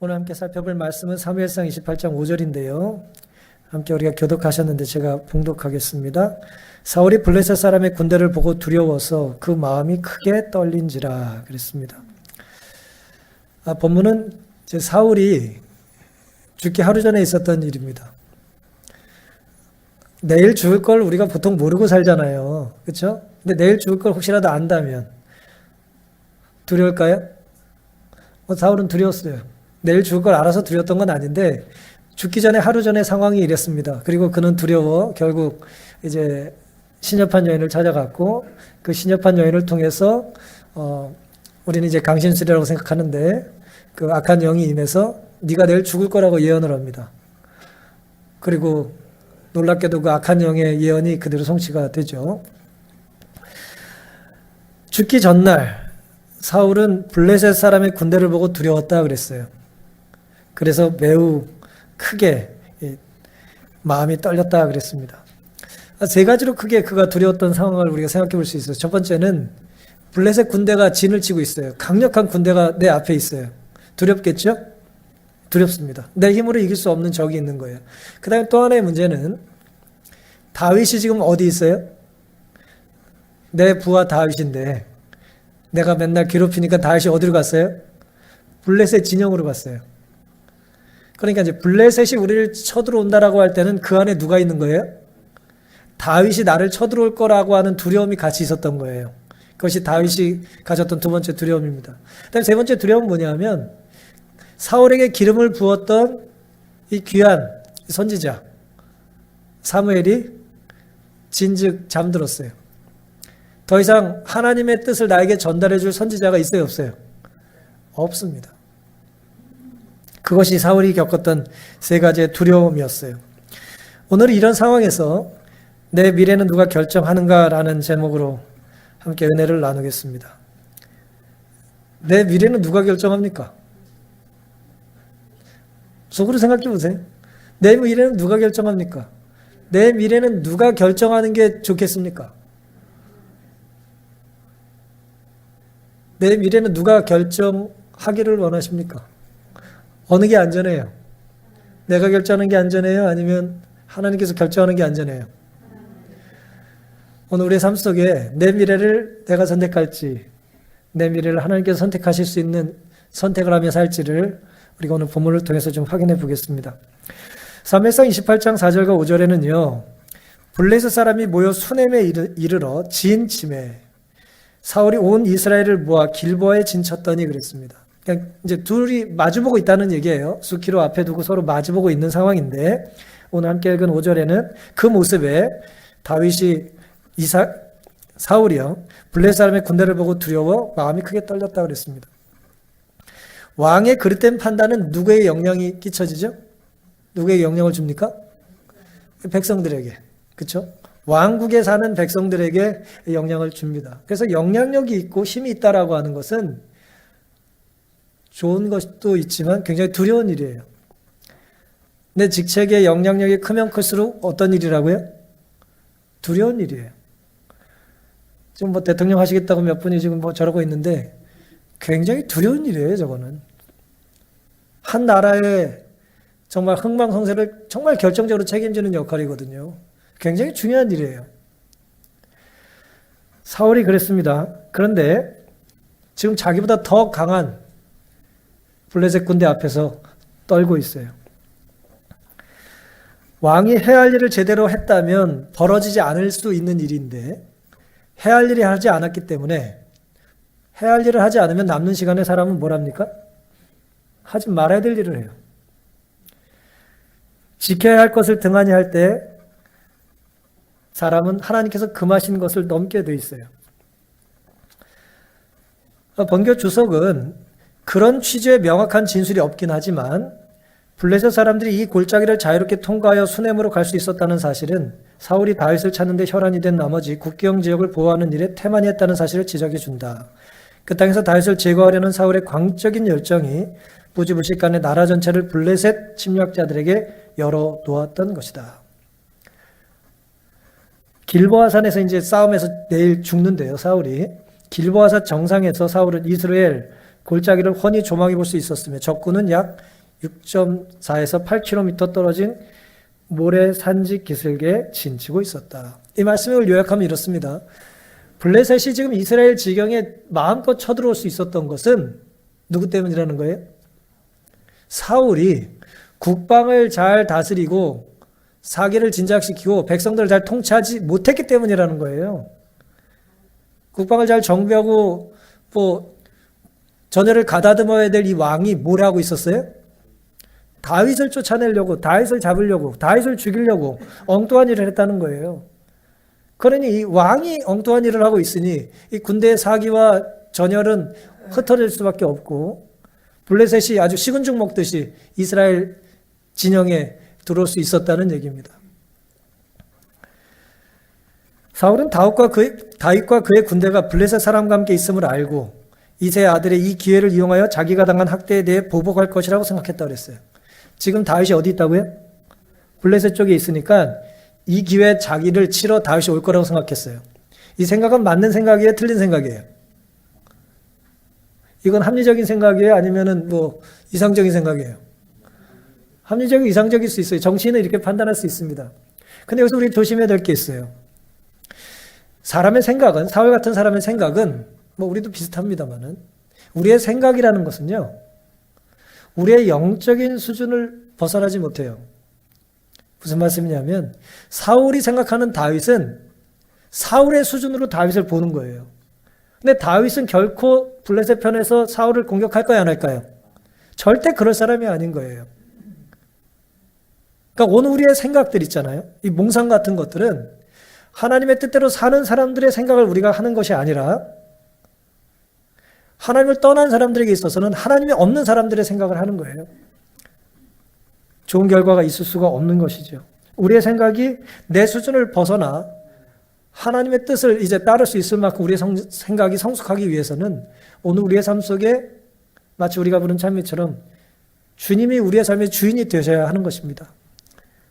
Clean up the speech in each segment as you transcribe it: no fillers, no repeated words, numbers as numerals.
오늘 함께 살펴볼 말씀은 사무엘상 28장 5절인데요. 함께 우리가 교독하셨는데 제가 봉독하겠습니다. 사울이 블레셋 사람의 군대를 보고 두려워서 그 마음이 크게 떨린지라 그랬습니다. 본문은 사울이 죽기 하루 전에 있었던 일입니다. 내일 죽을 걸 우리가 보통 모르고 살잖아요. 그렇죠? 근데 내일 죽을 걸 혹시라도 안다면 두려울까요? 사울은 두려웠어요. 내일 죽을 걸 알아서 두려웠던 건 아닌데 죽기 전에 하루 전에 상황이 이랬습니다. 그리고 그는 두려워 결국 이제 신접한 여인을 찾아갔고 그 신접한 여인을 통해서 우리는 이제 강신술이라고 생각하는데 그 악한 영이 임해서 네가 내일 죽을 거라고 예언을 합니다. 그리고 놀랍게도 그 악한 영의 예언이 그대로 성취가 되죠. 죽기 전날 사울은 블레셋 사람의 군대를 보고 두려웠다 그랬어요. 그래서 매우 크게 마음이 떨렸다 그랬습니다. 세 가지로 크게 그가 두려웠던 상황을 우리가 생각해 볼 수 있어요. 첫 번째는 블레셋 군대가 진을 치고 있어요. 강력한 군대가 내 앞에 있어요. 두렵겠죠? 두렵습니다. 내 힘으로 이길 수 없는 적이 있는 거예요. 그 다음에 또 하나의 문제는 다윗이 지금 어디 있어요? 내 부하 다윗인데 내가 맨날 괴롭히니까 다윗이 어디로 갔어요? 블레셋 진영으로 갔어요. 그러니까 이제 블레셋이 우리를 쳐들어온다라고 할 때는 그 안에 누가 있는 거예요? 다윗이 나를 쳐들어올 거라고 하는 두려움이 같이 있었던 거예요. 그것이 다윗이 가졌던 두 번째 두려움입니다. 그다음에 세 번째 두려움은 뭐냐면 사울에게 기름을 부었던 이 귀한 선지자 사무엘이 진즉 잠들었어요. 더 이상 하나님의 뜻을 나에게 전달해 줄 선지자가 있어요, 없어요? 없습니다. 그것이 사울이 겪었던 세 가지의 두려움이었어요. 오늘은 이런 상황에서 내 미래는 누가 결정하는가라는 제목으로 함께 은혜를 나누겠습니다. 내 미래는 누가 결정합니까? 속으로 생각해 보세요. 내 미래는 누가 결정합니까? 내 미래는 누가 결정하는 게 좋겠습니까? 내 미래는 누가 결정하기를 원하십니까? 어느 게 안전해요? 내가 결정하는 게 안전해요? 아니면 하나님께서 결정하는 게 안전해요? 오늘 우리의 삶 속에 내 미래를 내가 선택할지 내 미래를 하나님께서 선택하실 수 있는 선택을 하며 살지를 우리가 오늘 본문을 통해서 좀 확인해 보겠습니다. 사무엘상 28장 4절과 5절에는요. 블레셋 사람이 모여 수넴에 이르러 진 침에 사울이 온 이스라엘을 모아 길보아에 진쳤더니 그랬습니다. 그러니까 이제 둘이 마주보고 있다는 얘기예요. 수키로 앞에 두고 서로 마주보고 있는 상황인데 오늘 함께 읽은 5절에는 그 모습에 다윗이 사울이요 블레셋 사람의 군대를 보고 두려워 마음이 크게 떨렸다 그랬습니다. 왕의 그릇된 판단은 누구의 영향이 끼쳐지죠? 누구에게 영향을 줍니까? 백성들에게. 그렇죠? 왕국에 사는 백성들에게 영향을 줍니다. 그래서 영향력이 있고 힘이 있다라고 하는 것은 좋은 것도 있지만 굉장히 두려운 일이에요. 내 직책의 영향력이 크면 클수록 어떤 일이라고요? 두려운 일이에요. 지금 뭐 대통령 하시겠다고 몇 분이 지금 뭐 저러고 있는데 굉장히 두려운 일이에요, 저거는. 한 나라의 정말 흥망성쇠를 정말 결정적으로 책임지는 역할이거든요. 굉장히 중요한 일이에요. 사울이 그랬습니다. 그런데 지금 자기보다 더 강한 블레셋 군대 앞에서 떨고 있어요. 왕이 해야 할 일을 제대로 했다면 벌어지지 않을 수 있는 일인데 해야 할 일이 하지 않았기 때문에 해야 할 일을 하지 않으면 남는 시간에 사람은 뭘 합니까? 하지 말아야 될 일을 해요. 지켜야 할 것을 등한히 할 때 사람은 하나님께서 금하신 것을 넘게 돼 있어요. 번교 주석은 그런 취지의 명확한 진술이 없긴 하지만 블레셋 사람들이 이 골짜기를 자유롭게 통과하여 수넴으로 갈 수 있었다는 사실은 사울이 다윗을 찾는 데 혈안이 된 나머지 국경 지역을 보호하는 일에 태만히 했다는 사실을 지적해 준다. 그 땅에서 다윗을 제거하려는 사울의 광적인 열정이 부지불식간에 나라 전체를 블레셋 침략자들에게 열어놓았던 것이다. 길보아산에서 이제 싸움에서 내일 죽는데요, 사울이. 길보아산 정상에서 사울은 이스라엘 골짜기를 훤히 조망해 볼 수 있었으며 적군은 약 6.4에서 8km 떨어진 모래 산지 기슭에 진치고 있었다. 이 말씀을 요약하면 이렇습니다. 블레셋이 지금 이스라엘 지경에 마음껏 쳐들어올 수 있었던 것은 누구 때문이라는 거예요? 사울이 국방을 잘 다스리고 사기를 진작시키고 백성들을 잘 통치하지 못했기 때문이라는 거예요. 국방을 잘 정비하고 전열을 가다듬어야 될 이 왕이 뭘 하고 있었어요? 다윗을 쫓아내려고, 다윗을 잡으려고, 다윗을 죽이려고 엉뚱한 일을 했다는 거예요. 그러니 이 왕이 엉뚱한 일을 하고 있으니 이 군대의 사기와 전열은 흩어질 수밖에 없고 블레셋이 아주 식은 죽 먹듯이 이스라엘 진영에 들어올 수 있었다는 얘기입니다. 사울은 다윗과 그의 군대가 블레셋 사람과 함께 있음을 알고 이새의 아들의 이 기회를 이용하여 자기가 당한 학대에 대해 보복할 것이라고 생각했다고 그랬어요. 지금 다윗이 어디 있다고요? 블레셋 쪽에 있으니까 이 기회에 자기를 치러 다윗이 올 거라고 생각했어요. 이 생각은 맞는 생각이에요? 틀린 생각이에요? 이건 합리적인 생각이에요? 아니면은 이상적인 생각이에요? 합리적이고 이상적일 수 있어요. 정치인은 이렇게 판단할 수 있습니다. 근데 여기서 우리 조심해야 될 게 있어요. 사람의 생각은, 사울 같은 사람의 생각은 우리도 비슷합니다만은 우리의 생각이라는 것은요, 우리의 영적인 수준을 벗어나지 못해요. 무슨 말씀이냐면 사울이 생각하는 다윗은 사울의 수준으로 다윗을 보는 거예요. 근데 다윗은 결코 블레셋 편에서 사울을 공격할까요, 안 할까요? 절대 그럴 사람이 아닌 거예요. 그러니까 오늘 우리의 생각들 있잖아요. 이 몽상 같은 것들은 하나님의 뜻대로 사는 사람들의 생각을 우리가 하는 것이 아니라 하나님을 떠난 사람들에게 있어서는 하나님이 없는 사람들의 생각을 하는 거예요. 좋은 결과가 있을 수가 없는 것이죠. 우리의 생각이 내 수준을 벗어나 하나님의 뜻을 이제 따를 수 있을 만큼 우리의 생각이 성숙하기 위해서는 오늘 우리의 삶 속에 마치 우리가 부른 찬미처럼 주님이 우리의 삶의 주인이 되셔야 하는 것입니다.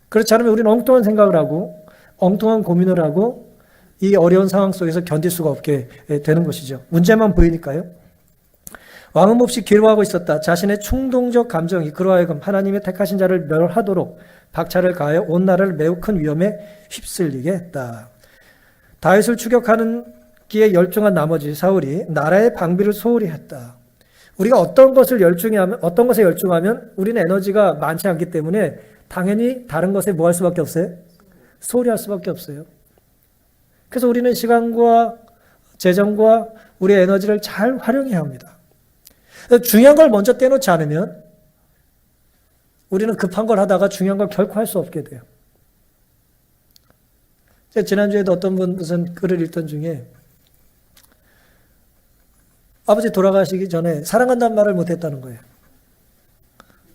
그렇지 않으면 우리는 엉뚱한 생각을 하고 엉뚱한 고민을 하고 이 어려운 상황 속에서 견딜 수가 없게 되는 것이죠. 문제만 보이니까요. 왕은 몹시 괴로워하고 있었다. 자신의 충동적 감정이 그로 하여금 하나님의 택하신 자를 멸하도록 박차를 가하여 온 나라를 매우 큰 위험에 휩쓸리게 했다. 다윗을 추격하는 기에 열중한 나머지 사울이 나라의 방비를 소홀히 했다. 우리가 어떤 것에 열중하면 우리는 에너지가 많지 않기 때문에 당연히 다른 것에 뭐 할 수밖에 없어요? 소홀히 할 수밖에 없어요. 그래서 우리는 시간과 재정과 우리의 에너지를 잘 활용해야 합니다. 중요한 걸 먼저 떼놓지 않으면 우리는 급한 걸 하다가 중요한 걸 결코 할 수 없게 돼요. 지난주에도 어떤 분 무슨 글을 읽던 중에 아버지 돌아가시기 전에 사랑한다는 말을 못했다는 거예요.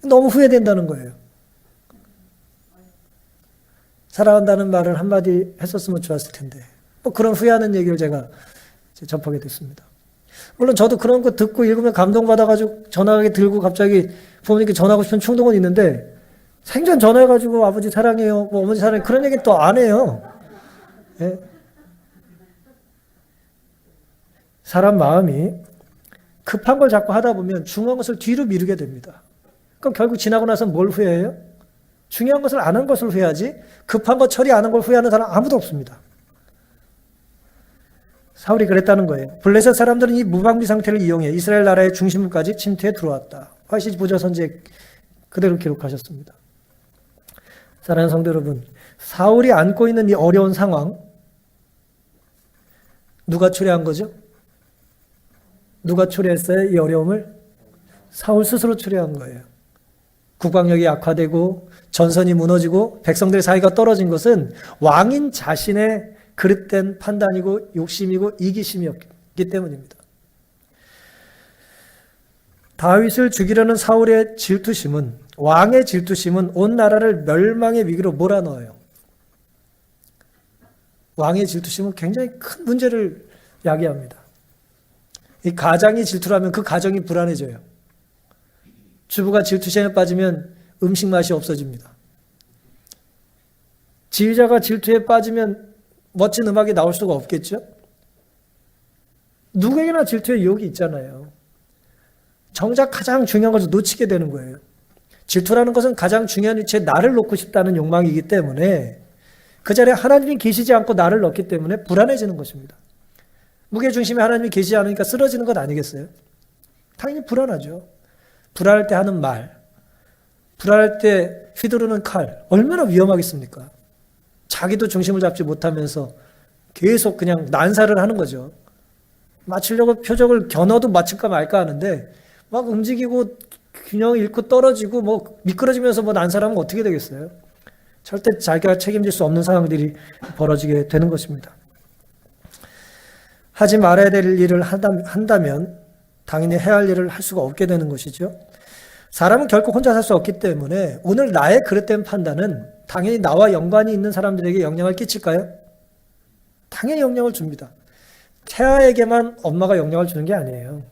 너무 후회된다는 거예요. 사랑한다는 말을 한마디 했었으면 좋았을 텐데 그런 후회하는 얘기를 제가 접하게 됐습니다. 물론 저도 그런 거 듣고 읽으면 감동받아가지고 전화기 들고 갑자기 부모님께 전화하고 싶은 충동은 있는데 생전 전화해가지고 아버지 사랑해요, 어머니 사랑해요 그런 얘기는 또 안 해요. 예? 사람 마음이 급한 걸 자꾸 하다 보면 중요한 것을 뒤로 미루게 됩니다. 그럼 결국 지나고 나서 뭘 후회해요? 중요한 것을 안 한 것을 후회하지 급한 거 처리 안 한 걸 후회하는 사람 아무도 없습니다. 사울이 그랬다는 거예요. 블레셋 사람들은 이 무방비 상태를 이용해 이스라엘 나라의 중심부까지 침투해 들어왔다. 화시지 보좌 선지에 그대로 기록하셨습니다. 사랑하는 성도 여러분, 사울이 안고 있는 이 어려운 상황 누가 초래한 거죠? 누가 초래했어요? 이 어려움을? 사울 스스로 초래한 거예요. 국방력이 약화되고 전선이 무너지고 백성들의 사이가 떨어진 것은 왕인 자신의 그릇된 판단이고 욕심이고 이기심이었기 때문입니다. 다윗을 죽이려는 사울의 질투심은, 왕의 질투심은 온 나라를 멸망의 위기로 몰아넣어요. 왕의 질투심은 굉장히 큰 문제를 야기합니다. 이 가장이 질투라면 그 가정이 불안해져요. 주부가 질투심에 빠지면 음식 맛이 없어집니다. 지휘자가 질투에 빠지면 멋진 음악이 나올 수가 없겠죠? 누구에게나 질투의 유혹이 있잖아요. 정작 가장 중요한 것을 놓치게 되는 거예요. 질투라는 것은 가장 중요한 위치에 나를 놓고 싶다는 욕망이기 때문에 그 자리에 하나님이 계시지 않고 나를 넣기 때문에 불안해지는 것입니다. 무게중심에 하나님이 계시지 않으니까 쓰러지는 것 아니겠어요? 당연히 불안하죠. 불안할 때 하는 말, 불안할 때 휘두르는 칼, 얼마나 위험하겠습니까? 자기도 중심을 잡지 못하면서 계속 그냥 난사를 하는 거죠. 맞추려고 표적을 겨눠도 맞출까 말까 하는데 막 움직이고 균형 잃고 떨어지고 뭐 미끄러지면서 뭐 난사하면 어떻게 되겠어요? 절대 자기가 책임질 수 없는 상황들이 벌어지게 되는 것입니다. 하지 말아야 될 일을 한다면 당연히 해야 할 일을 할 수가 없게 되는 것이죠. 사람은 결코 혼자 살 수 없기 때문에 오늘 나의 그릇된 판단은 당연히 나와 연관이 있는 사람들에게 영향을 끼칠까요? 당연히 영향을 줍니다. 태아에게만 엄마가 영향을 주는 게 아니에요.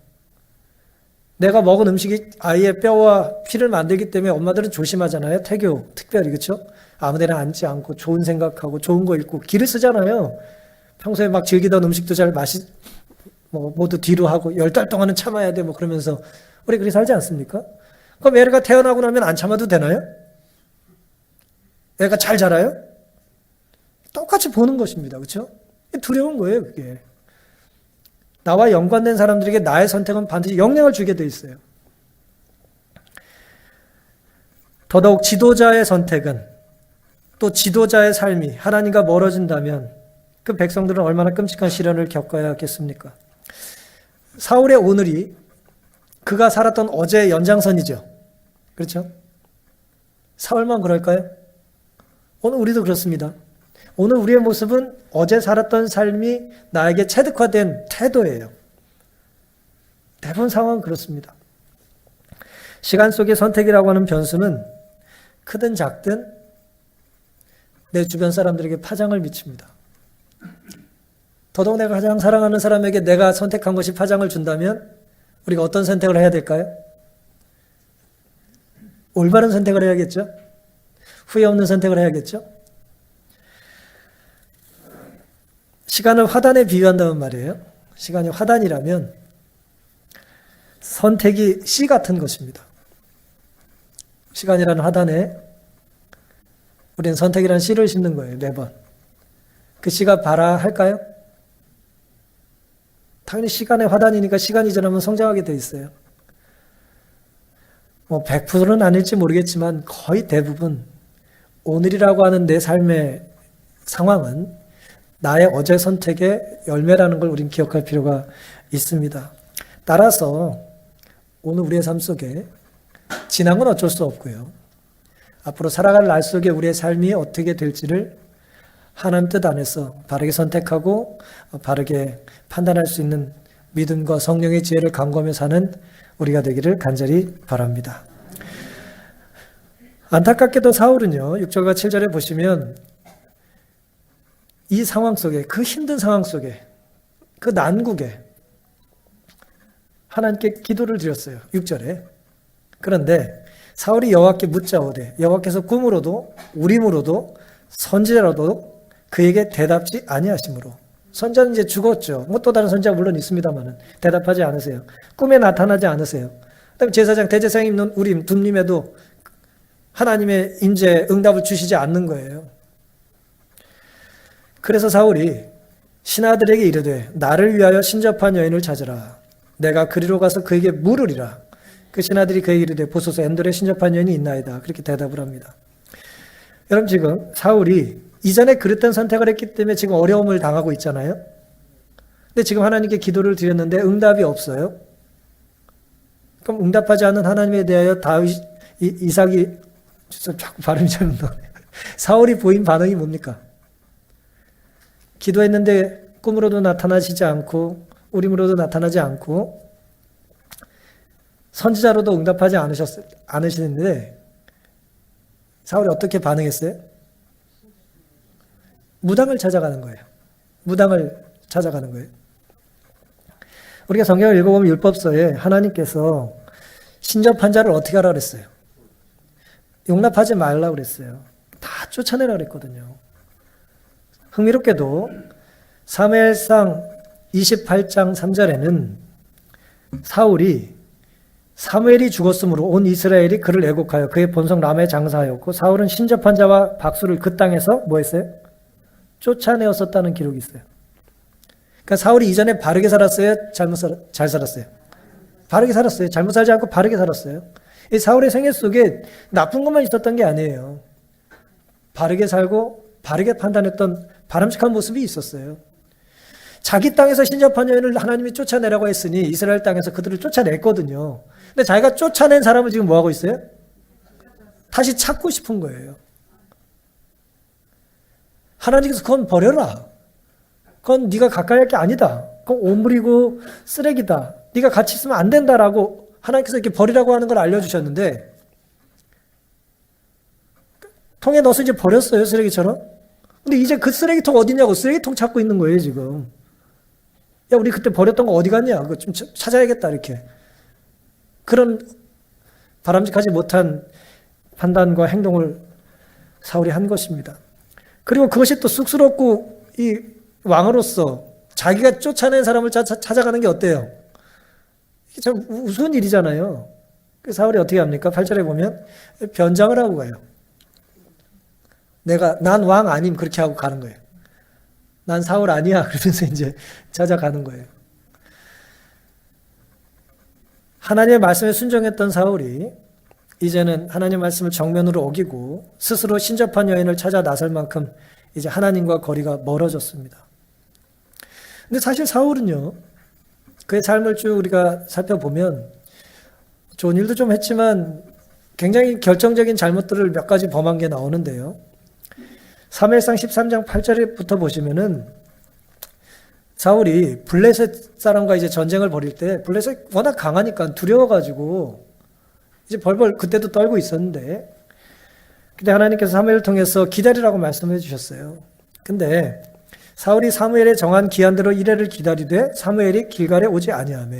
내가 먹은 음식이 아이의 뼈와 피를 만들기 때문에 엄마들은 조심하잖아요. 태교 특별히 그렇죠? 아무데나 앉지 않고 좋은 생각하고 좋은 거 읽고 기를 쓰잖아요. 평소에 막 즐기던 음식도 잘 모두 뒤로 하고 10달 동안은 참아야 돼 그러면서 우리 그렇게 살지 않습니까? 그럼 애가 태어나고 나면 안 참아도 되나요? 애가 잘 자라요? 똑같이 보는 것입니다. 그렇죠? 두려운 거예요, 그게. 나와 연관된 사람들에게 나의 선택은 반드시 영향을 주게 돼 있어요. 더더욱 지도자의 선택은 또 지도자의 삶이 하나님과 멀어진다면 그 백성들은 얼마나 끔찍한 시련을 겪어야 하겠습니까? 사울의 오늘이 그가 살았던 어제의 연장선이죠. 그렇죠? 사울만 그럴까요? 오늘 우리도 그렇습니다. 오늘 우리의 모습은 어제 살았던 삶이 나에게 체득화된 태도예요. 대부분 상황은 그렇습니다. 시간 속의 선택이라고 하는 변수는 크든 작든 내 주변 사람들에게 파장을 미칩니다. 더더욱 내가 가장 사랑하는 사람에게 내가 선택한 것이 파장을 준다면 우리가 어떤 선택을 해야 될까요? 올바른 선택을 해야겠죠? 후회 없는 선택을 해야겠죠? 시간을 화단에 비유한다는 말이에요. 시간이 화단이라면 선택이 씨 같은 것입니다. 시간이라는 화단에 우리는 선택이라는 씨를 심는 거예요. 매번. 그 씨가 발아할까요? 당연히 시간의 화단이니까 시간이 지나면 성장하게 돼 있어요. 100%는 아닐지 모르겠지만 거의 대부분 오늘이라고 하는 내 삶의 상황은 나의 어제 선택의 열매라는 걸 우린 기억할 필요가 있습니다. 따라서 오늘 우리의 삶 속에 지난 건 어쩔 수 없고요. 앞으로 살아갈 날 속에 우리의 삶이 어떻게 될지를 하나님 뜻 안에서 바르게 선택하고 바르게 판단할 수 있는 믿음과 성령의 지혜를 간구하며 사는 우리가 되기를 간절히 바랍니다. 안타깝게도 사울은요, 6절과 7절에 보시면 이 상황 속에, 그 힘든 상황 속에, 그 난국에 하나님께 기도를 드렸어요. 6절에. 그런데 사울이 여호와께 묻자오되 여호와께서 꿈으로도 우림으로도 선지자로도 그에게 대답지 아니하시므로. 선지자는 이제 죽었죠. 또 다른 선지자가 물론 있습니다만은 대답하지 않으세요. 꿈에 나타나지 않으세요. 그다음에 제사장 대제사장 있는 우림 둠림에도 하나님의 인재 응답을 주시지 않는 거예요. 그래서 사울이 신하들에게 이르되 나를 위하여 신접한 여인을 찾으라. 내가 그리로 가서 그에게 물으리라. 그 신하들이 그에게 이르되 보소서 엔돌에 신접한 여인이 있나이다. 그렇게 대답을 합니다. 여러분 지금 사울이 이전에 그랬던 선택을 했기 때문에 지금 어려움을 당하고 있잖아요. 근데 지금 하나님께 기도를 드렸는데 응답이 없어요. 그럼 응답하지 않는 하나님에 대하여 이삭이 자꾸 발음이 잘못 나오네. 사울이 보인 반응이 뭡니까? 기도했는데 꿈으로도 나타나시지 않고 우림으로도 나타나지 않고 선지자로도 응답하지 않으시는데 사울이 어떻게 반응했어요? 무당을 찾아가는 거예요. 무당을 찾아가는 거예요. 우리가 성경을 읽어보면 율법서에 하나님께서 신접한 자를 어떻게 하라 그랬어요? 용납하지 말라 그랬어요. 다 쫓아내라 그랬거든요. 흥미롭게도 사무엘상 28장 3절에는 사울이 사무엘이 죽었으므로 온 이스라엘이 그를 애곡하여 그의 본성 라마에 장사하였고 사울은 신접한 자와 박수를 그 땅에서 뭐 했어요? 쫓아내었었다는 기록이 있어요. 그러니까 사울이 이전에 바르게 살았어요? 잘 살았어요? 바르게 살았어요. 잘못 살지 않고 바르게 살았어요. 이 사울의 생애 속에 나쁜 것만 있었던 게 아니에요. 바르게 살고 바르게 판단했던 바람직한 모습이 있었어요. 자기 땅에서 신접한 여인을 하나님이 쫓아내라고 했으니 이스라엘 땅에서 그들을 쫓아냈거든요. 근데 자기가 쫓아낸 사람은 지금 뭐하고 있어요? 다시 찾고 싶은 거예요. 하나님께서 그건 버려라. 그건 네가 가까이 할 게 아니다. 그건 오물이고 쓰레기다. 네가 같이 있으면 안 된다라고 하나님께서 이렇게 버리라고 하는 걸 알려주셨는데 통에 넣어서 이제 버렸어요. 쓰레기처럼. 근데 이제 그 쓰레기통 어디냐고 쓰레기통 찾고 있는 거예요. 지금. 야, 우리 그때 버렸던 거 어디 갔냐? 그거 좀 찾아야겠다. 이렇게. 그런 바람직하지 못한 판단과 행동을 사울이 한 것입니다. 그리고 그것이 또 쑥스럽고 이 왕으로서 자기가 쫓아낸 사람을 찾아가는 게 어때요? 이게 참 우스운 일이잖아요. 사울이 어떻게 합니까? 8절에 보면 변장을 하고 가요. 난 왕 아님 그렇게 하고 가는 거예요. 난 사울 아니야. 그러면서 이제 찾아가는 거예요. 하나님의 말씀에 순종했던 사울이 이제는 하나님의 말씀을 정면으로 어기고 스스로 신접한 여인을 찾아 나설 만큼 이제 하나님과 거리가 멀어졌습니다. 근데 사실 사울은요, 그의 삶을 쭉 우리가 살펴보면 좋은 일도 좀 했지만 굉장히 결정적인 잘못들을 몇 가지 범한 게 나오는데요. 사무엘상 13장 8절부터 보시면은 사울이 블레셋 사람과 이제 전쟁을 벌일 때 블레셋 워낙 강하니까 두려워가지고 이제 벌벌 그때도 떨고 있었는데 근데 하나님께서 사무엘을 통해서 기다리라고 말씀해 주셨어요. 근데 사울이 사무엘의 정한 기한대로 이레를 기다리되 사무엘이 길갈에 오지 아니하며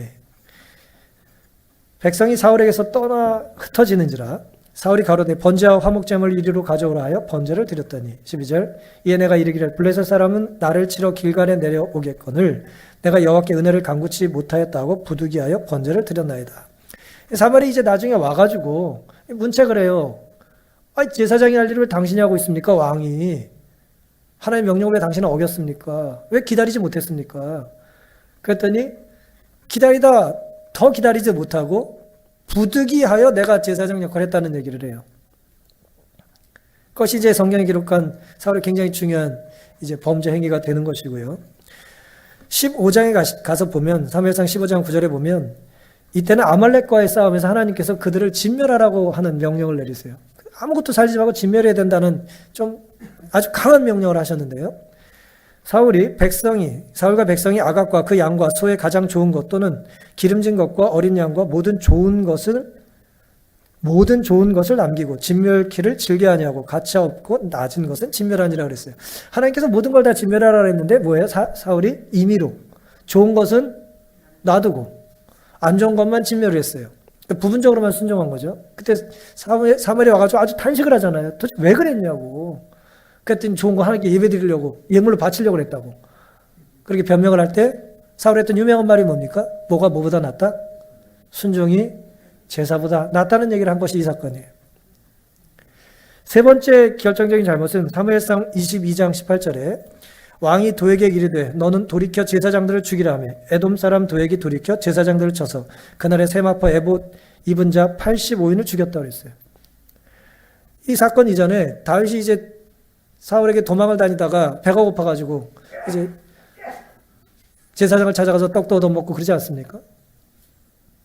백성이 사울에게서 떠나 흩어지는지라 사울이 가로되 번제와 화목제물을 이리로 가져오라 하여 번제를 드렸더니 12절 이에 내가 이르기를 블레셋 사람은 나를 치러 길갈에 내려오겠거늘 내가 여호와께 은혜를 간구치 못하였다고 부득이하여 번제를 드렸나이다. 사무엘이 이제 나중에 와가지고 문책을 해요. 제사장이 할 일을 왜 당신이 하고 있습니까? 왕이. 하나님의 명령을 왜 당신은 어겼습니까? 왜 기다리지 못했습니까? 그랬더니 기다리다 더 기다리지 못하고 부득이하여 내가 제사장 역할을 했다는 얘기를 해요. 그것이 이제 성경에 기록한 사울의 굉장히 중요한 이제 범죄 행위가 되는 것이고요. 15장에 가서 보면 사무엘상 15장 9절에 보면 이때는 아말렉과의 싸움에서 하나님께서 그들을 진멸하라고 하는 명령을 내리세요. 아무것도 살지 말고 진멸해야 된다는 좀 아주 강한 명령을 하셨는데요. 사울과 백성이 아각과 그 양과 소의 가장 좋은 것 또는 기름진 것과 어린 양과 모든 좋은 것을 남기고 진멸키를 즐겨 아니하고 가차 없고 낮은 것은 진멸하니라 그랬어요. 하나님께서 모든 걸 다 진멸하라 했는데 뭐예요? 사울이 임의로 좋은 것은 놔두고 안 좋은 것만 진멸을 했어요. 부분적으로만 순종한 거죠. 그때 사무엘이 와가지고 아주 탄식을 하잖아요. 도대체 왜 그랬냐고. 그랬더니 좋은 거 하나님께 예배 드리려고 예물로 바치려고 했다고. 그렇게 변명을 할 때 사울이 했던 유명한 말이 뭡니까? 뭐가 뭐보다 낫다? 순종이 제사보다 낫다는 얘기를 한 것이 이 사건이에요. 세 번째 결정적인 잘못은 사무엘상 22장 18절에 왕이 도에게 이르되 너는 돌이켜 제사장들을 죽이라 하며 에돔 사람 도에게 돌이켜 제사장들을 쳐서 그날에 세마포 에봇 입은 자 85인을 죽였다고 그랬어요. 이 사건 이전에 다윗이 이제 사울에게 도망을 다니다가 배가 고파가지고 이제 제사장을 찾아가서 떡도 얻어먹고 그러지 않습니까?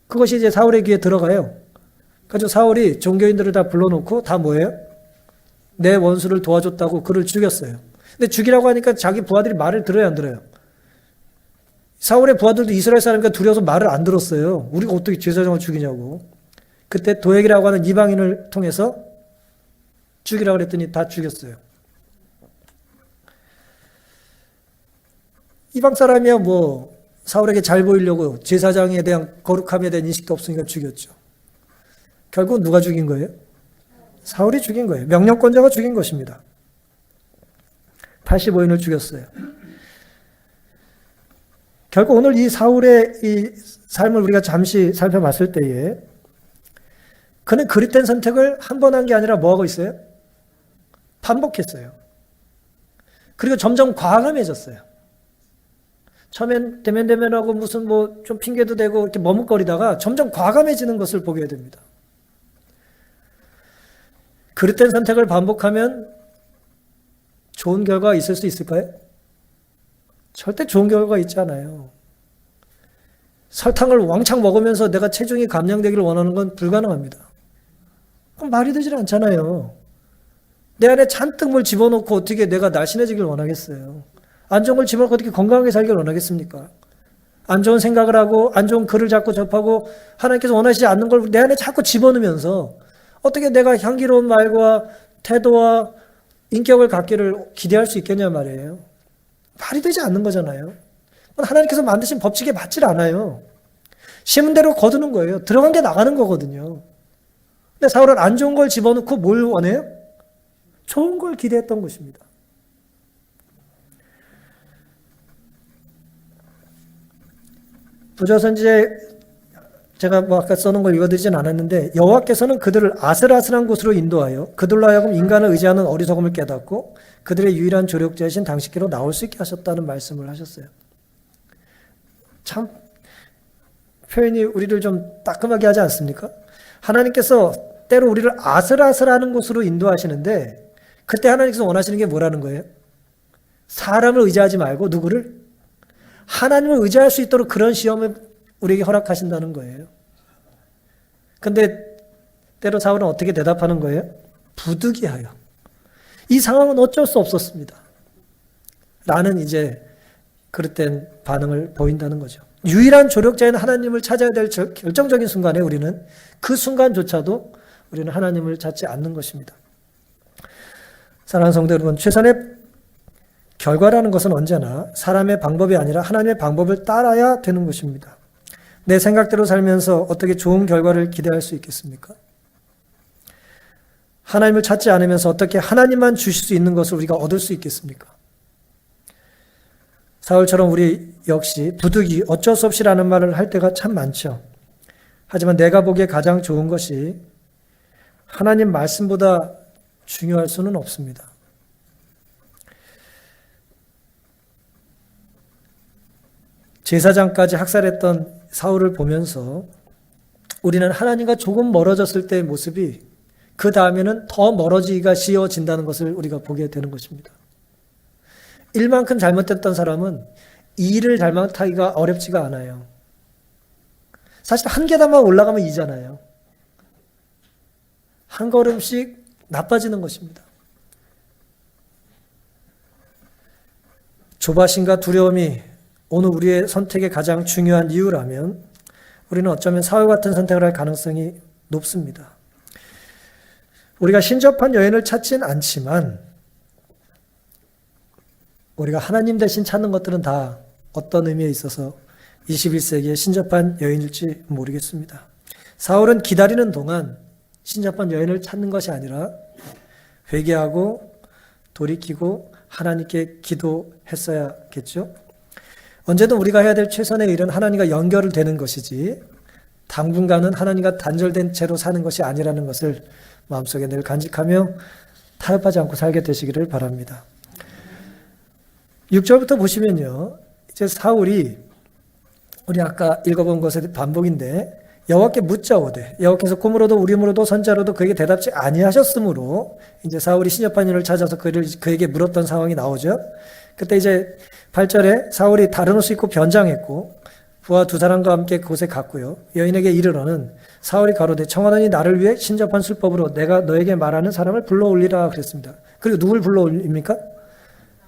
그것이 이제 사울의 귀에 들어가요. 그래서 사울이 종교인들을 다 불러놓고 다 뭐예요? 내 원수를 도와줬다고 그를 죽였어요. 근데 죽이라고 하니까 자기 부하들이 말을 들어요, 안 들어요? 사울의 부하들도 이스라엘 사람이니까 두려워서 말을 안 들었어요. 우리가 어떻게 제사장을 죽이냐고. 그때 도액이라고 하는 이방인을 통해서 죽이라고 그랬더니 다 죽였어요. 이방 사람이야 뭐 사울에게 잘 보이려고 제사장에 대한 거룩함에 대한 인식도 없으니까 죽였죠. 결국 누가 죽인 거예요? 사울이 죽인 거예요. 명령권자가 죽인 것입니다. 85인을 죽였어요. 결국 오늘 이 사울의 이 삶을 우리가 잠시 살펴봤을 때에 그는 그릇된 선택을 한 번 한 게 아니라 뭐 하고 있어요? 반복했어요. 그리고 점점 과감해졌어요. 처음엔 대면대면하고 무슨 뭐 좀 핑계도 대고 이렇게 머뭇거리다가 점점 과감해지는 것을 보게 됩니다. 그릇된 선택을 반복하면 좋은 결과가 있을 수 있을까요? 절대 좋은 결과가 있지 않아요. 설탕을 왕창 먹으면서 내가 체중이 감량되기를 원하는 건 불가능합니다. 그럼 말이 되질 않잖아요. 내 안에 잔뜩 뭘 집어넣고 어떻게 내가 날씬해지길 원하겠어요. 안 좋은 걸 집어넣고 어떻게 건강하게 살길 원하겠습니까? 안 좋은 생각을 하고 안 좋은 글을 자꾸 접하고 하나님께서 원하시지 않는 걸 내 안에 자꾸 집어넣으면서 어떻게 내가 향기로운 말과 태도와 인격을 갖기를 기대할 수 있겠냐 말이에요. 말이 되지 않는 거잖아요. 하나님께서 만드신 법칙에 맞질 않아요. 심은 대로 거두는 거예요. 들어간 게 나가는 거거든요. 근데 사울은 안 좋은 걸 집어넣고 뭘 원해요? 좋은 걸 기대했던 것입니다. 부조선지에 제가 뭐 아까 써놓은 걸 읽어드리진 않았는데 여호와께서는 그들을 아슬아슬한 곳으로 인도하여 그들로 하여금 인간을 의지하는 어리석음을 깨닫고 그들의 유일한 조력자이신 당신께로 나올 수 있게 하셨다는 말씀을 하셨어요. 참 표현이 우리를 좀 따끔하게 하지 않습니까? 하나님께서 때로 우리를 아슬아슬하는 곳으로 인도하시는데 그때 하나님께서 원하시는 게 뭐라는 거예요? 사람을 의지하지 말고 누구를? 하나님을 의지할 수 있도록 그런 시험을 우리에게 허락하신다는 거예요. 근데 때로 사울은 어떻게 대답하는 거예요? 부득이하여. 이 상황은 어쩔 수 없었습니다. 라는 이제 그릇된 반응을 보인다는 거죠. 유일한 조력자인 하나님을 찾아야 될 결정적인 순간에 우리는 그 순간조차도 우리는 하나님을 찾지 않는 것입니다. 사랑하는 성도 여러분, 최선의 결과라는 것은 언제나 사람의 방법이 아니라 하나님의 방법을 따라야 되는 것입니다. 내 생각대로 살면서 어떻게 좋은 결과를 기대할 수 있겠습니까? 하나님을 찾지 않으면서 어떻게 하나님만 주실 수 있는 것을 우리가 얻을 수 있겠습니까? 사울처럼 우리 역시 부득이 어쩔 수 없이라는 말을 할 때가 참 많죠. 하지만 내가 보기에 가장 좋은 것이 하나님 말씀보다 중요할 수는 없습니다. 제사장까지 학살했던 사울을 보면서 우리는 하나님과 조금 멀어졌을 때의 모습이 그 다음에는 더 멀어지기가 쉬워진다는 것을 우리가 보게 되는 것입니다. 일만큼 잘못됐던 사람은 이를 잘못하기가 어렵지가 않아요. 사실 한 계단만 올라가면 이잖아요. 한 걸음씩 나빠지는 것입니다. 조바심과 두려움이 오늘 우리의 선택의 가장 중요한 이유라면 우리는 어쩌면 사울 같은 선택을 할 가능성이 높습니다. 우리가 신접한 여인을 찾진 않지만 우리가 하나님 대신 찾는 것들은 다 어떤 의미에 있어서 21세기의 신접한 여인일지 모르겠습니다. 사울은 기다리는 동안 신접한 여인을 찾는 것이 아니라 회개하고 돌이키고 하나님께 기도했어야겠죠. 언제든 우리가 해야 될 최선의 일은 하나님과 연결을 되는 것이지 당분간은 하나님과 단절된 채로 사는 것이 아니라는 것을 마음속에 늘 간직하며 타협하지 않고 살게 되시기를 바랍니다. 6절부터 보시면요. 이제 사울이 우리 아까 읽어본 것의 반복인데 여호와께 묻자오되 여호와께서 꿈으로도 우림으로도 선자로도 그에게 대답지 아니하셨으므로 이제 사울이 신접한 인을 찾아서 그에게 물었던 상황이 나오죠. 그때 이제 8절에 사울이 다른 옷을 입고 변장했고 부하 두 사람과 함께 그곳에 갔고요. 여인에게 이르러는 사울이 가로되 청하노니 나를 위해 신접한 술법으로 내가 너에게 말하는 사람을 불러올리라 그랬습니다. 그리고 누굴 불러올립니까?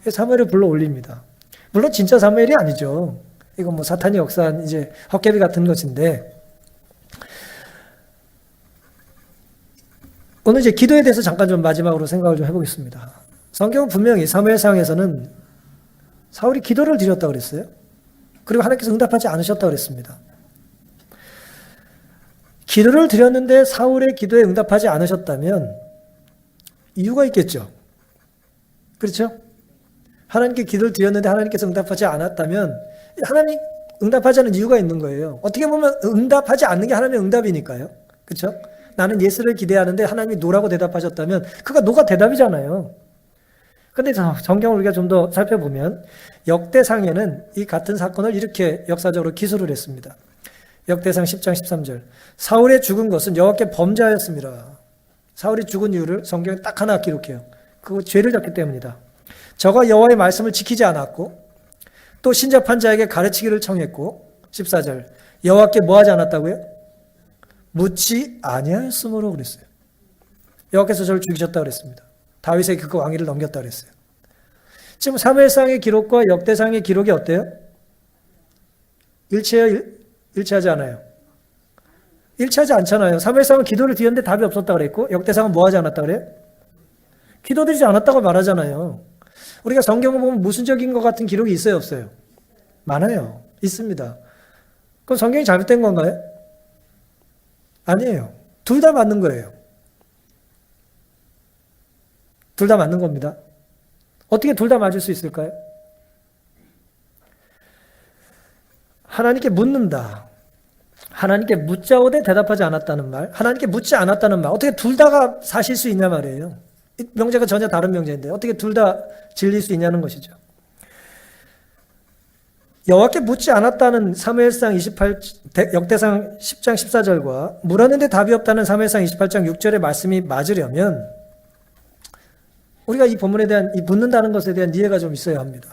사무엘을 불러올립니다. 물론 진짜 사무엘이 아니죠. 이건 뭐 사탄이 역사한 이제 헛개비 같은 것인데 오늘 이제 기도에 대해서 잠깐 좀 마지막으로 생각을 좀 해보겠습니다. 성경은 분명히 사무엘상에서는 사울이 기도를 드렸다고 그랬어요. 그리고 하나님께서 응답하지 않으셨다고 그랬습니다. 기도를 드렸는데 사울의 기도에 응답하지 않으셨다면 이유가 있겠죠. 그렇죠? 하나님께 기도를 드렸는데 하나님께서 응답하지 않았다면 하나님 응답하지 않은 이유가 있는 거예요. 어떻게 보면 응답하지 않는 게 하나님의 응답이니까요. 그렇죠? 나는 예스를 기대하는데 하나님이 노라고 대답하셨다면 그가 노가 대답이잖아요. 근데 성경을 우리가 좀 더 살펴보면 역대상에는 이 같은 사건을 이렇게 역사적으로 기술을 했습니다. 역대상 10장 13절. 사울의 죽은 것은 여호와께 범죄하였습니다. 사울이 죽은 이유를 성경에 딱 하나 기록해요. 그 죄를 졌기 때문이다. 저가 여호와의 말씀을 지키지 않았고 또 신접한 자에게 가르치기를 청했고 14절. 여호와께 뭐하지 않았다고요? 묻지 아니하였으므로 그랬어요. 여호와께서 저를 죽이셨다고 그랬습니다. 다윗에게 그 왕위를 넘겼다고 그랬어요. 지금 사무엘상의 기록과 역대상의 기록이 어때요? 일치하지 않아요. 일치하지 않잖아요. 사무엘상은 기도를 드렸는데 답이 없었다고 그랬고 역대상은 뭐하지 않았다고 그래요? 기도드리지 않았다고 말하잖아요. 우리가 성경을 보면 모순적인 것 같은 기록이 있어요, 없어요? 많아요. 있습니다. 그럼 성경이 잘못된 건가요? 아니에요. 둘 다 맞는 거예요. 둘 다 맞는 겁니다. 어떻게 둘 다 맞을 수 있을까요? 하나님께 묻는다. 하나님께 묻자오되 대답하지 않았다는 말, 하나님께 묻지 않았다는 말, 어떻게 둘 다가 사실 수 있냐 말이에요. 이 명제가 전혀 다른 명제인데 어떻게 둘 다 진리일 수 있냐는 것이죠. 여호와께 묻지 않았다는 사무엘상 28, 역대상 10장 14절과 물었는데 답이 없다는 사무엘상 28장 6절의 말씀이 맞으려면 우리가 이 본문에 대한 이 묻는다는 것에 대한 이해가 좀 있어야 합니다.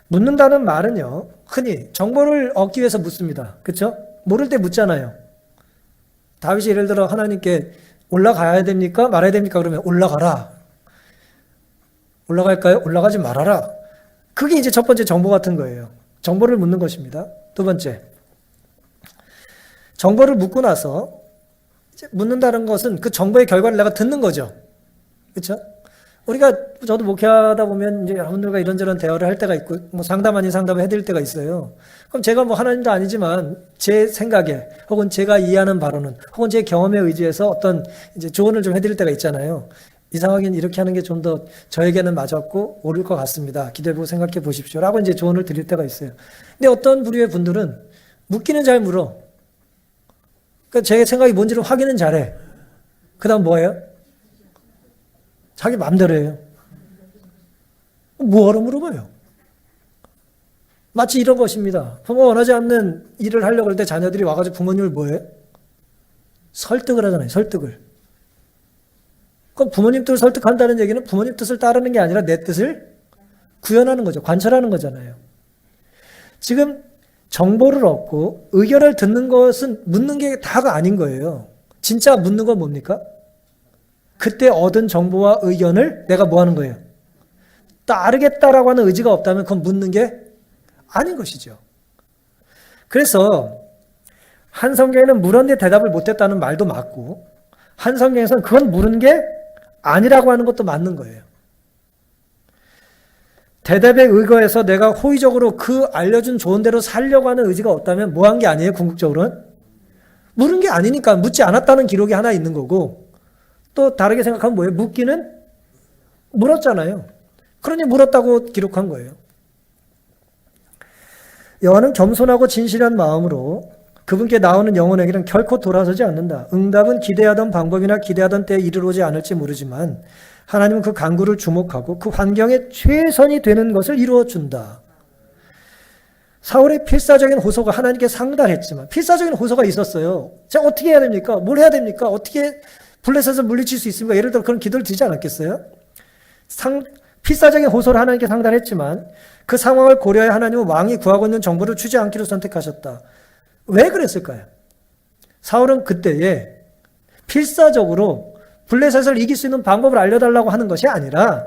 묻는다는 말은요, 흔히 정보를 얻기 위해서 묻습니다. 그렇죠? 모를 때 묻잖아요. 다윗이 예를 들어 하나님께 올라가야 됩니까? 말아야 됩니까? 그러면 올라가라. 올라갈까요? 올라가지 말아라. 그게 이제 첫 번째 정보 같은 거예요. 정보를 묻는 것입니다. 두 번째, 정보를 묻고 나서 이제 묻는다는 것은 그 정보의 결과를 내가 듣는 거죠. 그렇죠? 우리가 저도 목회하다 보면 이제 여러분들과 이런저런 대화를 할 때가 있고 뭐 상담 아닌 상담을 해드릴 때가 있어요. 그럼 제가 뭐 하나님도 아니지만 제 생각에 혹은 제가 이해하는 바로는 혹은 제 경험에 의지해서 어떤 이제 조언을 좀 해드릴 때가 있잖아요. 이상하긴 이렇게 하는 게 좀 더 저에게는 맞았고 옳을 것 같습니다. 기대해보고 생각해 보십시오. 라고 이제 조언을 드릴 때가 있어요. 근데 어떤 부류의 분들은 묻기는 잘 물어. 그러니까 제 생각이 뭔지를 확인은 잘해. 그 다음 뭐예요? 자기 마음대로 해요. 뭐하러 물어봐요? 마치 이런 것입니다. 부모가 원하지 않는 일을 하려고 할 때 자녀들이 와가지고 부모님을 뭐해? 설득을 하잖아요. 설득을. 그럼 부모님 뜻을 설득한다는 얘기는 부모님 뜻을 따르는 게 아니라 내 뜻을 구현하는 거죠. 관철하는 거잖아요. 지금 정보를 얻고 의견을 듣는 것은 묻는 게 다가 아닌 거예요. 진짜 묻는 건 뭡니까? 그때 얻은 정보와 의견을 내가 뭐 하는 거예요? 따르겠다라고 하는 의지가 없다면 그건 묻는 게 아닌 것이죠. 그래서 한 성경에는 물었는데 대답을 못했다는 말도 맞고 한 성경에서는 그건 물은 게 아니라고 하는 것도 맞는 거예요. 대답에 의거해서 내가 호의적으로 그 알려준 좋은 대로 살려고 하는 의지가 없다면 뭐 한 게 아니에요? 궁극적으로는? 물은 게 아니니까 묻지 않았다는 기록이 하나 있는 거고 또 다르게 생각하면 뭐예요? 묻기는 물었잖아요. 그러니 물었다고 기록한 거예요. 여호와는 겸손하고 진실한 마음으로 그분께 나오는 영혼에게는 결코 돌아서지 않는다. 응답은 기대하던 방법이나 기대하던 때에 이르러오지 않을지 모르지만 하나님은 그 간구를 주목하고 그 환경에 최선이 되는 것을 이루어준다. 사울의 필사적인 호소가 하나님께 상달했지만 필사적인 호소가 있었어요. 제가 어떻게 해야 됩니까? 뭘 해야 됩니까? 어떻게 블레셋을 물리칠 수 있습니까? 예를 들어 그런 기도를 드리지 않았겠어요? 필사적인 호소를 하나님께 상달했지만 그 상황을 고려해 하나님은 왕이 구하고 있는 정보를 주지 않기로 선택하셨다. 왜 그랬을까요? 사울은 그때에 필사적으로 블레셋을 이길 수 있는 방법을 알려달라고 하는 것이 아니라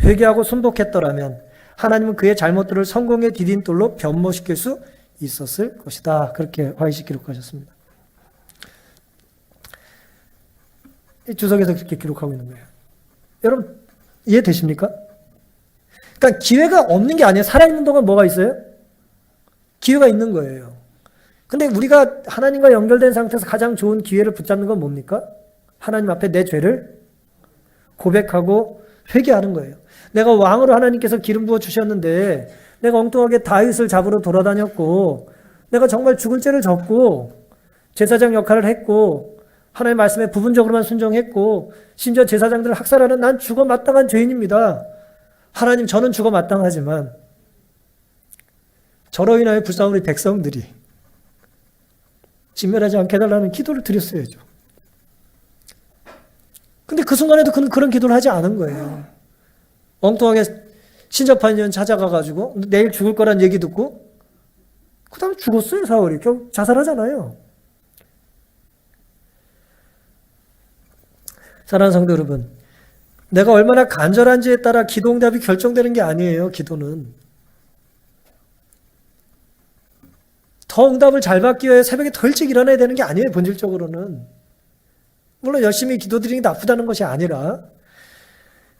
회개하고 순복했더라면 하나님은 그의 잘못들을 성공의 디딤돌로 변모시킬 수 있었을 것이다. 그렇게 화이시 기록하셨습니다. 이 주석에서 그렇게 기록하고 있는 거예요. 여러분 이해되십니까? 그러니까 기회가 없는 게 아니에요. 살아있는 동안 뭐가 있어요? 기회가 있는 거예요. 근데 우리가 하나님과 연결된 상태에서 가장 좋은 기회를 붙잡는 건 뭡니까? 하나님 앞에 내 죄를 고백하고 회개하는 거예요. 내가 왕으로 하나님께서 기름 부어 주셨는데 내가 엉뚱하게 다윗을 잡으러 돌아다녔고 내가 정말 죽을 죄를 졌고 제사장 역할을 했고 하나님의 말씀에 부분적으로만 순종했고 심지어 제사장들을 학살하는 난 죽어 마땅한 죄인입니다. 하나님, 저는 죽어 마땅하지만 저로 인하여 불쌍한 우리 백성들이 진멸하지 않게 해달라는 기도를 드렸어야죠. 근데 그 순간에도 그는 그런 기도를 하지 않은 거예요. 엉뚱하게 신접한 찾아가가지고 내일 죽을 거란 얘기 듣고 그 다음에 죽었어요. 사울이 결국 자살하잖아요. 사랑하는 성도 여러분, 내가 얼마나 간절한지에 따라 기도 응답이 결정되는 게 아니에요. 기도는 더 응답을 잘 받기 위해 새벽에 더 일찍 일어나야 되는 게 아니에요. 본질적으로는. 물론 열심히 기도드리는 게 나쁘다는 것이 아니라,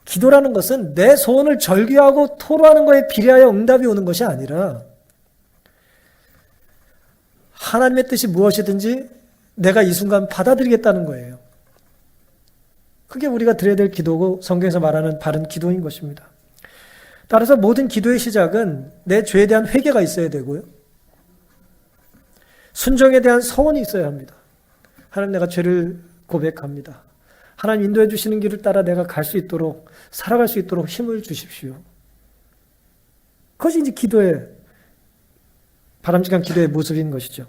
기도라는 것은 내 소원을 절규하고 토로하는 것에 비례하여 응답이 오는 것이 아니라 하나님의 뜻이 무엇이든지 내가 이 순간 받아들이겠다는 거예요. 그게 우리가 드려야 될 기도고 성경에서 말하는 바른 기도인 것입니다. 따라서 모든 기도의 시작은 내 죄에 대한 회개가 있어야 되고요. 순종에 대한 서원이 있어야 합니다. 하나님, 내가 죄를 고백합니다. 하나님, 인도해 주시는 길을 따라 내가 갈 수 있도록, 살아갈 수 있도록 힘을 주십시오. 그것이 이제 기도의, 바람직한 기도의 모습인 것이죠.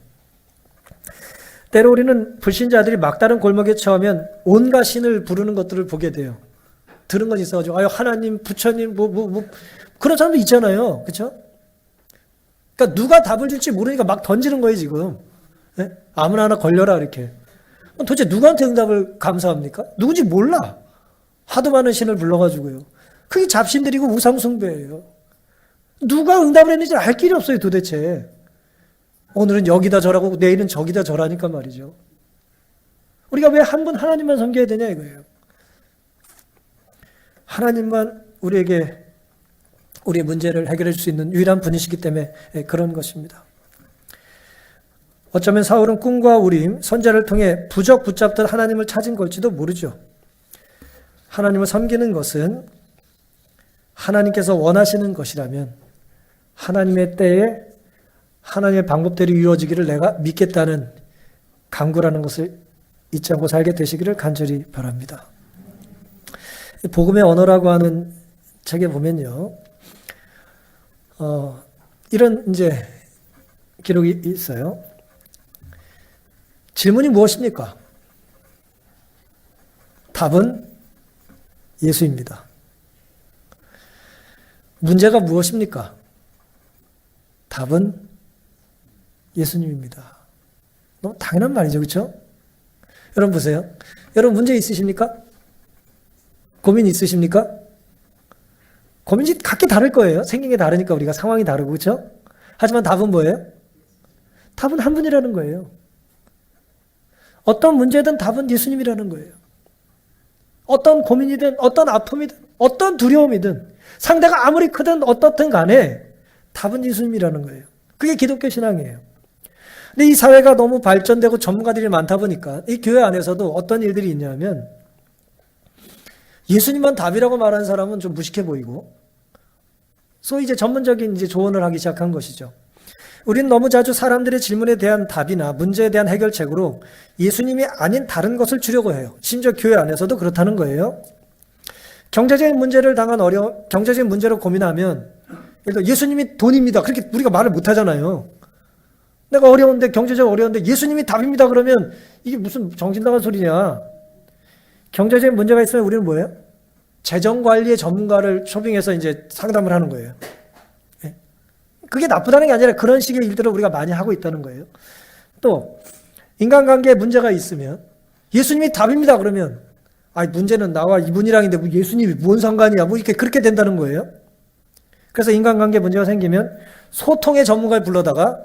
때로 우리는 불신자들이 막다른 골목에 처하면 온갖 신을 부르는 것들을 보게 돼요. 들은 건 있어가지고, 아유, 하나님, 부처님, 그런 사람도 있잖아요. 그렇죠? 그러니까 누가 답을 줄지 모르니까 막 던지는 거예요, 지금. 네? 아무나 하나 걸려라, 이렇게. 도대체 누구한테 응답을 감사합니까? 누군지 몰라. 하도 많은 신을 불러가지고요. 그게 잡신들이고 우상숭배예요. 누가 응답을 했는지 알 길이 없어요, 도대체. 오늘은 여기다 절하고 내일은 저기다 절하니까 말이죠. 우리가 왜 한 분 하나님만 섬겨야 되냐 이거예요. 하나님만 우리에게 우리의 문제를 해결해 줄 수 있는 유일한 분이시기 때문에 그런 것입니다. 어쩌면 사울은 꿈과 우림, 선자를 통해 부적 붙잡듯 하나님을 찾은 걸지도 모르죠. 하나님을 섬기는 것은 하나님께서 원하시는 것이라면 하나님의 때에 하나님의 방법대로 이루어지기를 내가 믿겠다는 간구라는 것을 잊지 않고 살게 되시기를 간절히 바랍니다. 복음의 언어라고 하는 책에 보면요, 이런 이제 기록이 있어요. 질문이 무엇입니까? 답은 예수입니다. 문제가 무엇입니까? 답은 예수님입니다. 너무 당연한 말이죠, 그렇죠? 여러분 보세요. 여러분 문제 있으십니까? 고민 있으십니까? 고민이 각기 다를 거예요. 생긴 게 다르니까 우리가 상황이 다르고, 그렇죠? 하지만 답은 뭐예요? 답은 한 분이라는 거예요. 어떤 문제든 답은 예수님이라는 거예요. 어떤 고민이든 어떤 아픔이든 어떤 두려움이든 상대가 아무리 크든 어떻든 간에 답은 예수님이라는 거예요. 그게 기독교 신앙이에요. 근데 이 사회가 너무 발전되고 전문가들이 많다 보니까 이 교회 안에서도 어떤 일들이 있냐면 예수님만 답이라고 말하는 사람은 좀 무식해 보이고, 소위 이제 전문적인 이제 조언을 하기 시작한 것이죠. 우리는 너무 자주 사람들의 질문에 대한 답이나 문제에 대한 해결책으로 예수님이 아닌 다른 것을 주려고 해요. 심지어 교회 안에서도 그렇다는 거예요. 경제적인 문제를 경제적인 문제로 고민하면, 예를 들어 예수님이 돈입니다. 그렇게 우리가 말을 못 하잖아요. 내가 어려운데, 경제적으로 어려운데 예수님이 답입니다. 그러면 이게 무슨 정신 나간 소리냐. 경제적인 문제가 있으면 우리는 뭐예요? 재정관리의 전문가를 초빙해서 이제 상담을 하는 거예요. 그게 나쁘다는 게 아니라 그런 식의 일들을 우리가 많이 하고 있다는 거예요. 또 인간관계에 문제가 있으면 예수님이 답입니다. 그러면 문제는 나와 이분이랑인데 뭐 예수님이 뭔 상관이야. 뭐 이렇게 그렇게 된다는 거예요. 그래서 인간관계 문제가 생기면 소통의 전문가를 불러다가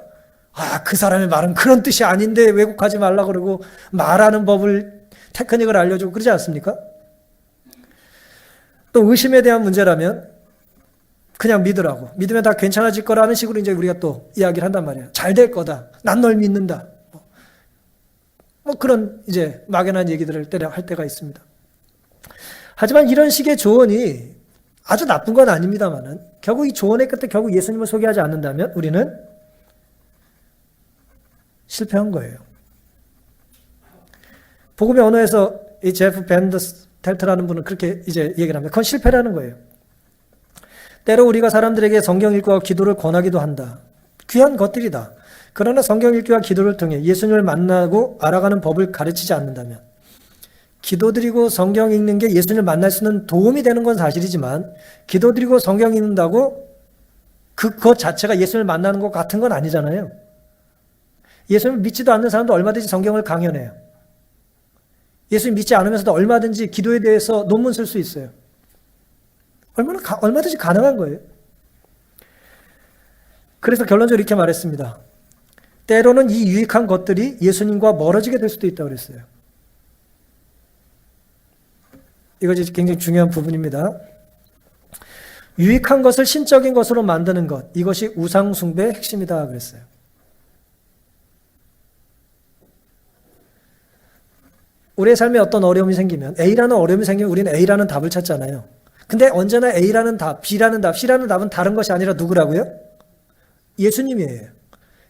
그 사람의 말은 그런 뜻이 아닌데 왜곡하지 말라 그러고 말하는 법을 테크닉을 알려주고 그러지 않습니까? 또 의심에 대한 문제라면 그냥 믿으라고. 믿으면 다 괜찮아질 거라는 식으로 이제 우리가 또 이야기를 한단 말이에요. 잘 될 거다. 난 널 믿는다. 뭐 그런 이제 막연한 얘기들을 할 때가 있습니다. 하지만 이런 식의 조언이 아주 나쁜 건 아닙니다만은 결국 이 조언의 끝에 결국 예수님을 소개하지 않는다면 우리는 실패한 거예요. 복음의 언어에서 이 제프 밴드 텔트라는 분은 그렇게 이제 얘기를 합니다. 그건 실패라는 거예요. 때로 우리가 사람들에게 성경 읽기와 기도를 권하기도 한다. 귀한 것들이다. 그러나 성경 읽기와 기도를 통해 예수님을 만나고 알아가는 법을 가르치지 않는다면, 기도드리고 성경 읽는 게 예수님을 만날 수 있는 도움이 되는 건 사실이지만, 기도드리고 성경 읽는다고 그것 자체가 예수님을 만나는 것 같은 건 아니잖아요. 예수님을 믿지도 않는 사람도 얼마든지 성경을 강연해요. 예수님 믿지 않으면서도 얼마든지 기도에 대해서 논문 쓸 수 있어요. 얼마든지 가능한 거예요. 그래서 결론적으로 이렇게 말했습니다. 때로는 이 유익한 것들이 예수님과 멀어지게 될 수도 있다고 그랬어요. 이것이 굉장히 중요한 부분입니다. 유익한 것을 신적인 것으로 만드는 것, 이것이 우상숭배의 핵심이다 그랬어요. 우리의 삶에 어떤 어려움이 생기면, A라는 어려움이 생기면 우리는 A라는 답을 찾잖아요. 근데 언제나 A라는 답, B라는 답, C라는 답은 다른 것이 아니라 누구라고요? 예수님이에요.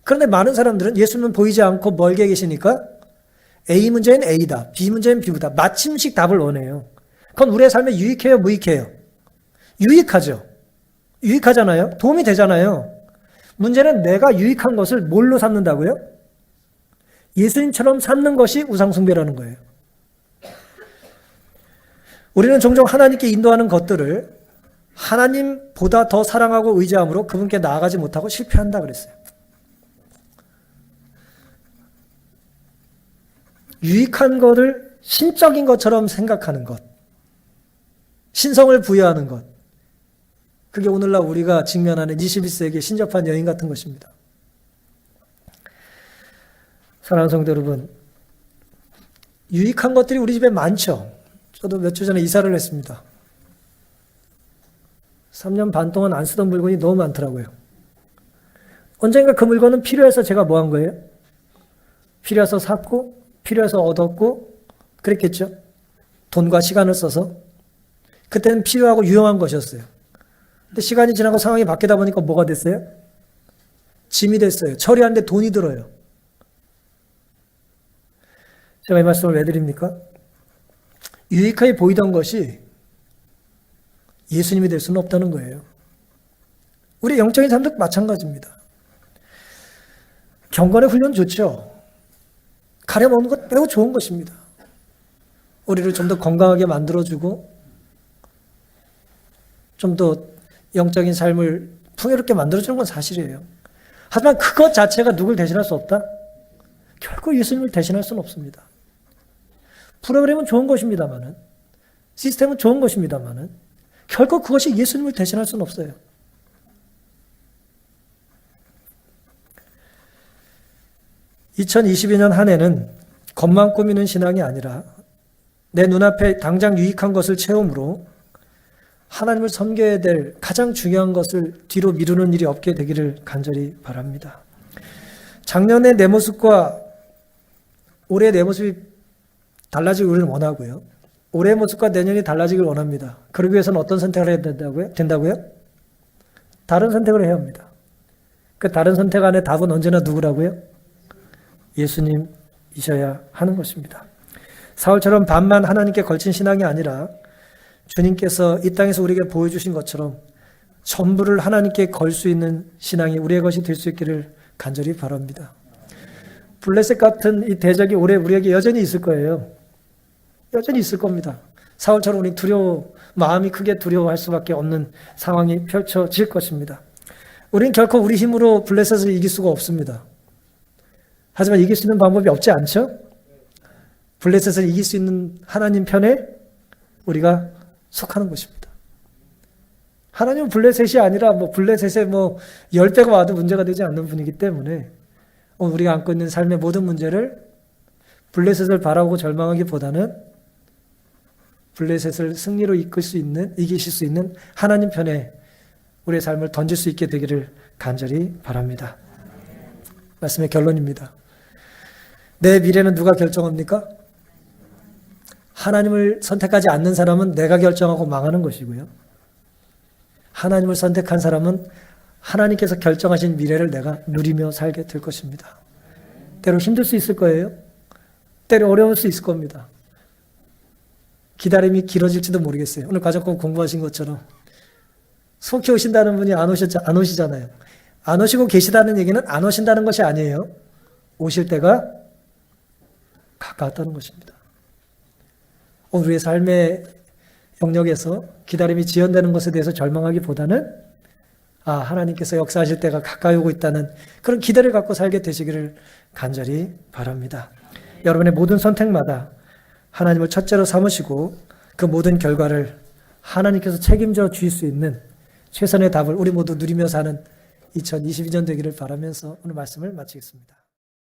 그런데 많은 사람들은 예수님은 보이지 않고 멀게 계시니까 A 문제는 A다, B 문제는 B다. 마침식 답을 원해요. 그건 우리의 삶에 유익해요, 무익해요? 유익하죠. 유익하잖아요. 도움이 되잖아요. 문제는 내가 유익한 것을 뭘로 삼는다고요? 예수님처럼 삼는 것이 우상숭배라는 거예요. 우리는 종종 하나님께 인도하는 것들을 하나님보다 더 사랑하고 의지함으로 그분께 나아가지 못하고 실패한다 그랬어요. 유익한 것을 신적인 것처럼 생각하는 것, 신성을 부여하는 것, 그게 오늘날 우리가 직면하는 21세기의 신접한 여인 같은 것입니다. 사랑하는 성도 여러분, 유익한 것들이 우리 집에 많죠. 저도 몇 주 전에 이사를 했습니다. 3년 반 동안 안 쓰던 물건이 너무 많더라고요. 언젠가 그 물건은 필요해서 제가 뭐 한 거예요? 필요해서 샀고, 필요해서 얻었고, 그랬겠죠. 돈과 시간을 써서. 그때는 필요하고 유용한 것이었어요. 근데 시간이 지나고 상황이 바뀌다 보니까 뭐가 됐어요? 짐이 됐어요. 처리하는데 돈이 들어요. 제가 이 말씀을 왜 드립니까? 유익하게 보이던 것이 예수님이 될 수는 없다는 거예요. 우리 영적인 삶도 마찬가지입니다. 경건의 훈련 좋죠. 가려먹는 것 매우 좋은 것입니다. 우리를 좀 더 건강하게 만들어주고 좀 더 영적인 삶을 풍요롭게 만들어주는 건 사실이에요. 하지만 그것 자체가 누굴 대신할 수 없다? 결코 예수님을 대신할 수는 없습니다. 프로그램은 좋은 것입니다만은, 시스템은 좋은 것입니다만은, 결코 그것이 예수님을 대신할 수는 없어요. (2022년) 한 해는 겉만 꾸미는 신앙이 아니라 내 눈앞에 당장 유익한 것을 채움으로 하나님을 섬겨야 될 가장 중요한 것을 뒤로 미루는 일이 없게 되기를 간절히 바랍니다. 작년의 내 모습과 올해의 내 모습이 달라지길 우리는 원하고요. 올해의 모습과 내년이 달라지길 원합니다. 그러기 위해서는 어떤 선택을 해야 된다고요? 다른 선택을 해야 합니다. 그 다른 선택 안에 답은 언제나 누구라고요? 예수님이셔야 하는 것입니다. 사울처럼 반만 하나님께 걸친 신앙이 아니라 주님께서 이 땅에서 우리에게 보여주신 것처럼 전부를 하나님께 걸 수 있는 신앙이 우리의 것이 될 수 있기를 간절히 바랍니다. 블레셋 같은 이 대적이 올해 우리에게 여전히 있을 거예요. 여전히 있을 겁니다. 사울처럼 우리 마음이 크게 두려워할 수밖에 없는 상황이 펼쳐질 것입니다. 우리는 결코 우리 힘으로 블레셋을 이길 수가 없습니다. 하지만 이길 수 있는 방법이 없지 않죠? 블레셋을 이길 수 있는 하나님 편에 우리가 속하는 것입니다. 하나님은 블레셋이 아니라 블레셋에 10배가 와도 문제가 되지 않는 분이기 때문에 우리가 안고 있는 삶의 모든 문제를 블레셋을 바라고 절망하기보다는 블레셋을 승리로 이기실 수 있는 하나님 편에 우리의 삶을 던질 수 있게 되기를 간절히 바랍니다. 말씀의 결론입니다. 내 미래는 누가 결정합니까? 하나님을 선택하지 않는 사람은 내가 결정하고 망하는 것이고요. 하나님을 선택한 사람은 하나님께서 결정하신 미래를 내가 누리며 살게 될 것입니다. 때로 힘들 수 있을 거예요. 때로 어려울 수 있을 겁니다. 기다림이 길어질지도 모르겠어요. 오늘 가족과 공부하신 것처럼 속히 오신다는 분이 안 오시잖아요. 안 오시고 계시다는 얘기는 안 오신다는 것이 아니에요. 오실 때가 가까웠다는 것입니다. 우리의 삶의 영역에서 기다림이 지연되는 것에 대해서 절망하기보다는 하나님께서 역사하실 때가 가까이 오고 있다는 그런 기대를 갖고 살게 되시기를 간절히 바랍니다. 여러분의 모든 선택마다 하나님을 첫째로 삼으시고 그 모든 결과를 하나님께서 책임져 주실 수 있는 최선의 답을 우리 모두 누리며 사는 2022년 되기를 바라면서 오늘 말씀을 마치겠습니다.